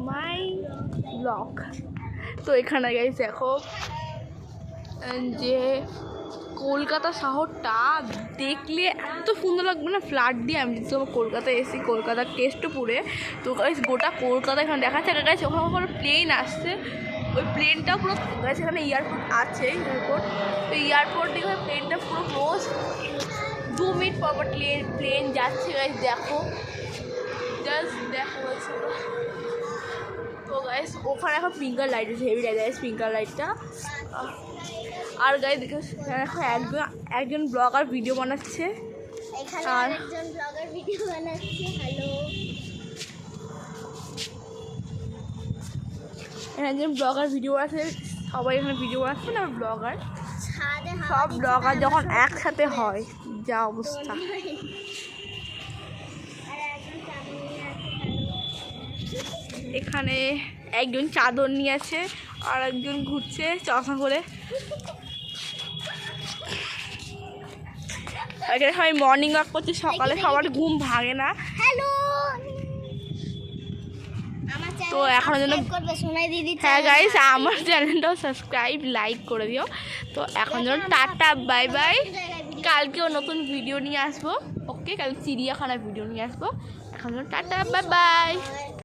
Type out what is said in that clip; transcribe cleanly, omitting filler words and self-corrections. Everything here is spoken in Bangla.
My blog. তো এখানে গাইস দেখো যে কলকাতা শহরটা দেখলে এত সুন্দর লাগবে না, ফ্ল্যাট দিয়ে। আমি যেহেতু কলকাতায় এসেছি, কলকাতার কেষ্টপুরে, তো গাইস গোটা কলকাতা এখানে দেখা যাচ্ছে। গাইস ওখানে কোনো প্লেন আসছে, ওই প্লেনটা পুরো গাইস এখানে এয়ারপোর্ট আছে, এয়ারপোর্ট। তো এয়ারপোর্ট দিয়ে প্লেনটা পুরো রোজ 2 মিনিট পর পর প্লেন যাচ্ছে গাইস, দেখো জাস্ট দেখো। তো গাইস ওখানে এখন স্প্রিঙ্কলার লাইট আছে, হেভি লাইট আছে স্প্রিঙ্কলার লাইটটা। আর গাইস দেখো এখন একজন ব্লগার ভিডিও বানাচ্ছে, আর একজন ব্লগার ভিডিও বানাচ্ছে। হ্যালো, এখানে একজন ব্লগার ভিডিও আছে, সবাই এখানে ভিডিও বানাচ্ছে না, ব্লগার সব ব্লগার যখন একসাথে হয় যা অবস্থা। এখানে একজন চাদর নিয়ে আছে, আর একজন ঘুরছে চশমা করে। এখানে সবাই মর্নিং ওয়াক করছে সকালে, সবার ঘুম ভাঙে না। হ্যালো, তো এখন জন্য হ্যাঁ গাইস আমার চ্যানেলটাও সাবস্ক্রাইব লাইক করে দিও। তো এখন জন্য টাটা বাই বাই, কালকেও নতুন ভিডিও নিয়ে আসবো। ওকে, কালকে চিড়িয়াখানার ভিডিও নিয়ে আসবো। এখন জন্য টাটা বাই বাই।